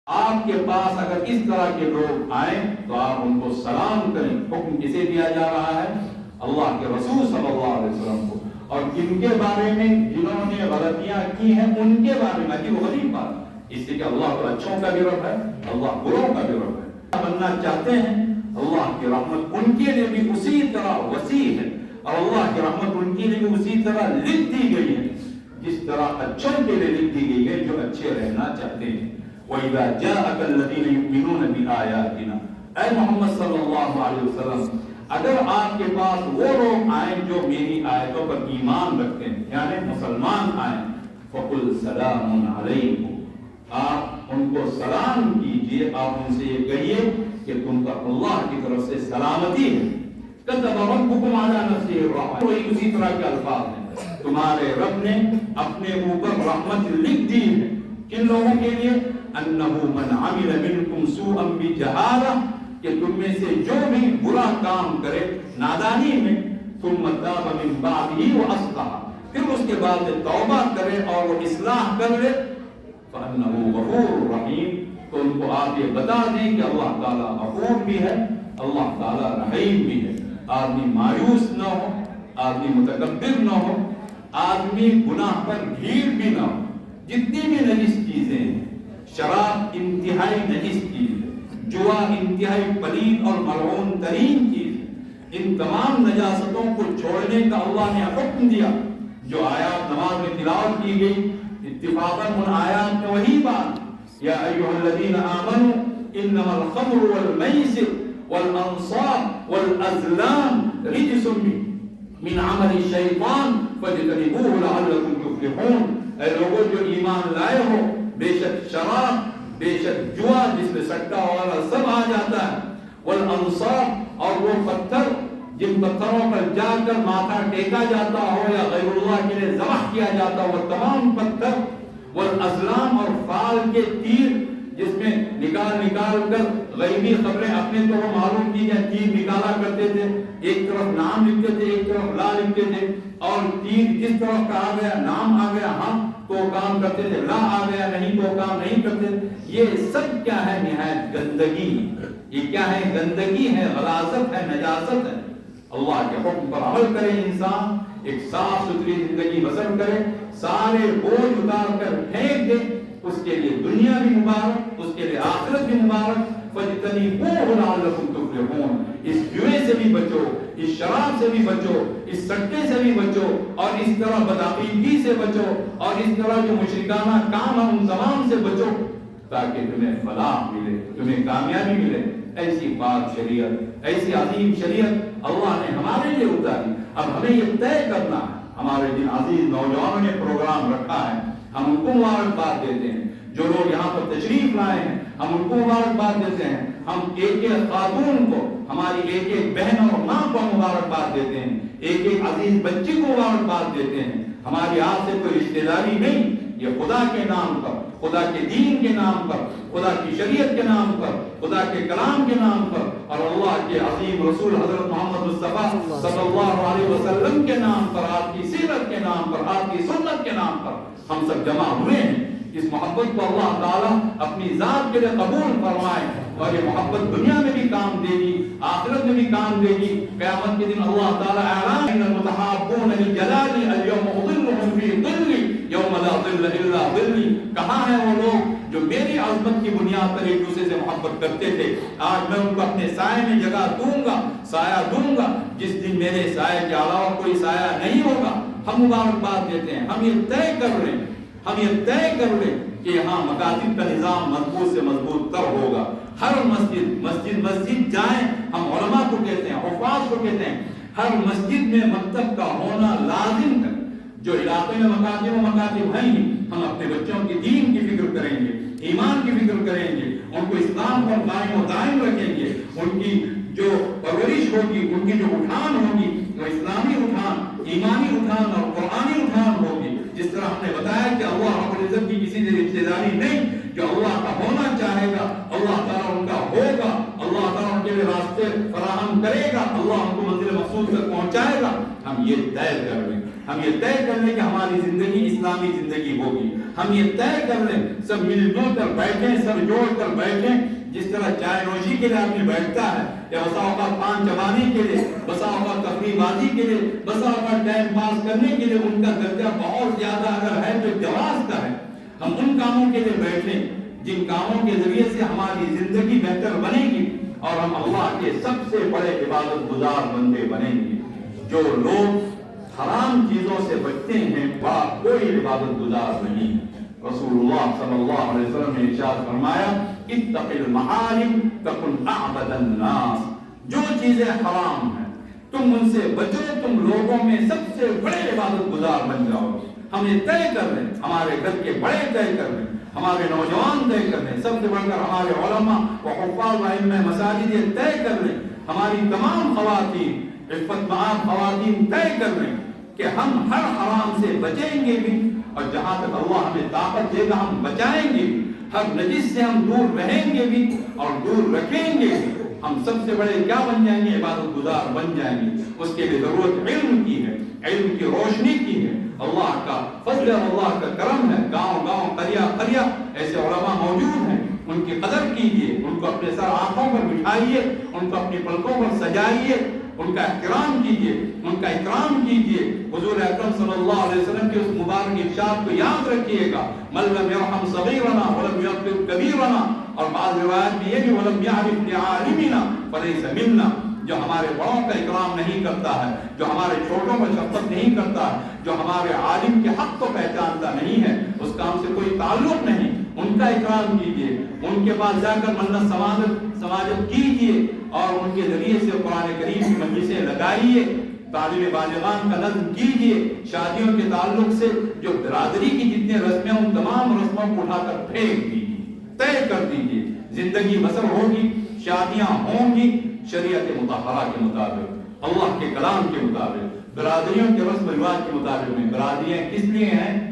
آپ کے پاس اگر اس طرح کے لوگ آئیں تو آپ ان کو سلام کریں. حکم کسے دیا جا رہا ہے؟ اللہ کے رسول صلی اللہ علیہ وسلم کو. اور جن کے بارے میں جنہوں نے غلطیاں کی ہیں ان کے بارے میں وہ غریب بات، اس لیے کہ اللہ تو اچھوں کا بھی رب ہے، اللہ بروں کا بھی رب ہے. بننا چاہتے ہیں اللہ کی رحمت ان کے لیے بھی اسی طرح وسیع ہے، اور اللہ کی رحمت ان کے لیے بھی اسی طرح لکھ دی گئی ہے جس طرح اچھوں کے لیے لکھ دی گئی ہے جو اچھے رہنا چاہتے ہیں. وَإِذَا جَاءَكَ الَّذِينَ يُؤْمِنُونَ بِآيَاتِنَا، اے محمد صلی اللہ علیہ وسلم اگر آپ کے پاس وہ لوگ آئیں جو میری آیتوں پر ایمان رکھتے ہیں، یعنی مسلمان آئیں، فَقُلْ سَلَامٌ عَلَيْكُمْ، آپ ان کو سلام کیجئے، آپ ان سے یہ کہیے کہ تم پر اللہ کی طرف سے سلامتی ہے. كَتَبَ رَبُّكُمْ عَلَى نَفْسِهِ الرَّحْمَةَ، وہی اسی طرح کے الفاظ ہیں، تمہارے رب نے اپنے اوپر رحمت لکھ دی ہے. کن لوگوں کے لیے؟ أَنَّهُ مَنْ عَمِلَ مِنْكُمْ سُوءًا بِجَهَالَةٍ، کہ تم میں سے جو بھی برا کام کرے نادانی میں، ثُمَّ تَابَ مِنْ بَعْدِهِ وَأَصْلَحَ، پھر اس کے بعد توبہ کرے اور وہ اصلاح کر لے، فَأَنَّهُ غَفُورٌ رَحِيمٌ، تو ان کو آپ یہ بتا دیں کہ اللہ تعالیٰ غفور بھی ہے، اللہ تعالیٰ رحیم بھی ہے. آدمی مایوس نہ ہو، آدمی متکبر نہ ہو، آدمی گناہ پر ڈھیر بھی نہ ہو. جتنی بھی نجس چیزیں ہیں، شراب انتہائی نجس چیز ہے، جوا انتہائی پلید اور ملعون ترین چیز ہے، ان تمام نجاستوں کو چھوڑنے کا اللہ نے حکم دیا. جو آیات نماز میں تلاوت کی گئی اتفاقاً ان آیات میں وہی بات، یا ایھا الذین آمنوا انما الخمر والمیسر والانصاب والازلام رجس من عمل الشیطان فاجتنبوه لعلکم تفلحون. اے لوگوں جو ایمان لائے ہو، بے شک شراب، بے شک جوا جس میں سٹا والا سب آ جاتا ہے، والانصاب اور وہ پتھر جن پتھروں پر جا کر ماتھا ٹیکا جاتا ہو یا غیر اللہ کے لیے ذبح کیا جاتا ہو، وہ تمام پتھر، والازلام اور فال کے تیر جس میں نکال کر غیبی خبریں اپنے تو وہ معلوم کی جائیں، تیر نکالا کرتے تھے، ایک طرف نام لکھتے تھے ایک طرف لا لکھتے تھے، اور تیر جس طرف کا آ گیا نام آ گیا ہاں تو کام کرتے تھے، لا آ گیا نہیں تو کام نہیں کرتے. یہ سب کیا ہے؟ نہایت گندگی. یہ کیا ہے؟ گندگی ہے، غلاظت ہے، نجاست ہے. اللہ کے حکم پر عمل کرے انسان، ایک صاف ستھری زندگی بسر کرے، سارے بوجھ اتار کر پھینک دے، اس کے لیے دنیا بھی مبارک، اس کے لیے آخرت بھی مبارک. فَاجْتَنِبُوهُ لَعَلَّكُمْ تُفْلِحُونَ، اس جوئے سے بھی بچو، اس شراب سے بھی بچو، اس سٹے سے بھی بچو، اور اس طرح بدعقیدگی سے بچو، اور اس طرح جو مشرکانہ کام ہے ان تمام سے بچو، تاکہ تمہیں فلاح ملے، تمہیں کامیابی ملے. ایسی پاک شریعت، ایسی عظیم شریعت اللہ نے ہمارے لیے اتاری. اب ہمیں یہ طے کرنا ہے، ہمارے جن عزیز نوجوانوں نے پروگرام رکھا ہے ہم ان کو مبارکباد دیتے ہیں، جو لوگ یہاں پر تشریف لائے ہیں ہم ان کو مبارکباد دیتے ہیں، ہم ایک ایک خاتون کو، ہماری ایک ایک بہن اور ماں کو مبارکباد دیتے ہیں، ایک ایک عزیز بچی کو مبارکباد دیتے ہیں. ہماری آپ سے کوئی رشتہ داری نہیں، یہ خدا کے نام پر، خدا کے دین کے نام پر، خدا کی شریعت کے نام پر، خدا کے کلام کے نام پر، اور اللہ کے عظیم رسول حضرت محمد مصطفیٰ صلی اللہ علیہ وسلم کے نام پر، آپ کی سیرت کے نام پر، آپ کی سنت کے نام پر ہم سب جمع ہوئے ہیں. اس محبت کو اللہ تعالیٰ اپنی ذات کے لیے قبول فرمائے، اور یہ محبت دنیا میں بھی کام دے گی، آخرت میں بھی کام دے گی. قیامت کے دن اللہ تعالیٰ اعلان ان المتحابون للجلال اليوم اظلهم في ظلی یوم لا ظل الا ظلی. کہاں ہیں وہ لوگ جو میری عظمت کی بنیاد پر ایک دوسرے سے محبت کرتے تھے؟ آج میں ان کو اپنے سائے میں جگہ دوں گا، سایہ دوں گا، جس دن میرے سائے کے علاوہ کوئی سایہ نہیں ہوگا. ہم مبارکباد دیتے ہیں، ہم یہ طے کر لیں، ہم یہ طے کر لیں کہ یہاں مکاتب کا نظام مضبوط سے مضبوط تر ہوگا. ہر مسجد جائیں، ہم علماء کو کہتے ہیں، حفاظ کو کہتے ہیں، ہر مسجد میں مکتب کا ہونا لازم ہے. جو علاقے میں مکاتب ہیں ہم اپنے بچوں کی دین کی فکر کریں گے، ایمان کی فکر کریں گے، ان کو اسلام پر قائم و دائم رکھیں گے. ان کی جو پرورش ہوگی، ان کی جو اٹھان ہوگی وہ اسلامی اٹھان، ایمانی اٹھان اور قرآنی اٹھان ہوگی. جس طرح ہم نے بتایا کہ اللہ رب العزت کی کسی سے رشتہ داری نہیں، جو اللہ کا ہونا چاہے گا اللہ تعالیٰ ان کا ہوگا، اللہ تعالیٰ ان کے لیے راستے فراہم کرے گا، اللہ ان کو منزل مقصود تک پہنچائے گا. ہم یہ طے کر لیں، ہم یہ طے کر لیں کہ ہماری زندگی اسلامی زندگی ہوگی. ہم یہ طے کر لیں سب مل جل کر بیٹھیں سر جوڑ کر بیٹھیں جس طرح چائے نوشی کے لیے آدمی بیٹھتا ہے یا بسا اوقات پان چبانے کے لیے بسا اوقات تفریح بازی کے لیے بسا اوقات ٹائم پاس کرنے کے لیے ان کا درجہ بہت زیادہ اگر ہے تو جواز کا ہے ہم ان کاموں کے لیے بیٹھیں جن کاموں کے ذریعے سے ہماری زندگی بہتر بنے گی اور ہم اللہ کے سب سے بڑے عبادت گزار بندے بنیں گے جو لوگ حرام چیزوں سے بچتے ہیں بڑا کوئی عبادت گزار نہیں رسول اللہ صلی اللہ علیہ وسلم نے ارشاد فرمایا اتق المحارم تکن اعبد الناس جو چیزیں حرام ہیں تم ان سے بچو تم لوگوں میں سب سے بڑے عبادت گزار بن جاؤ ہم یہ طے کر رہے ہیں ہمارے گھر کے بڑے طے کر رہے ہیں ہمارے نوجوان طے کر رہے ہیں سب سے بڑھ کر ہمارے علماء و حفاظ و ائمہ مساجد یہ طے کر رہے ہیں ہماری تمام خواتین عفت مآب خواتین طے کر رہے ہیں کہ ہم ہر حرام سے بچیں گے بھی اور جہاں تک اللہ ہمیں طاقت دے گا ہم بچائیں گے بھی ہر نجس سے ہم دور رہیں گے بھی اور دور رکھیں گے بھی ہم سب سے بڑے کیا بن جائیں گے عبادت گزار بن جائیں گے اس کے لیے ضرورت علم کی ہے علم کی روشنی کی ہے اللہ کا فضل اور اللہ کا کرم ہے گاؤں گاؤں قریہ قریہ ایسے علماء موجود ہیں ان کی قدر کیجئے ان کو اپنے سر آنکھوں پر بٹھائیے ان کو اپنی پلکوں پر سجائیے ان کا احترام کیجئے ان کا اکرام کیجئے حضور اکرم صلی اللہ علیہ وسلم کے اس مبارک ارشاد کو یاد رکھیے گا من لم یرحم صغیرنا ولم یغفر کبیرنا اور بعض روایت میں یہ بھی ولم یعرف لعالمنا فلیس منا جو ہمارے بڑوں کا اکرام نہیں کرتا ہے جو ہمارے چھوٹوں پر شفقت نہیں کرتا ہے جو ہمارے عالم کے حق کو پہچانتا نہیں ہے اس کا ہم سے کوئی تعلق نہیں ان کا اکرام کیجئے ان کے پاس جا کر منت سماجت کیجئے اور ان کے ذریعے سے قرآن کریم کی مجلسیں لگائیے طالب بالغان کا نظم کیجئے شادیوں کے تعلق سے جو برادری کی جتنے رسمیں ان تمام رسموں کو اٹھا کر پھینک دیجیے طے کر دیجیے زندگی بسر ہوگی شادیاں ہوں گی شریعت مطہرہ کے مطابق اللہ کے کلام کے مطابق برادریوں کے رسم و رواج کے مطابق میں برادریاں کس لیے ہیں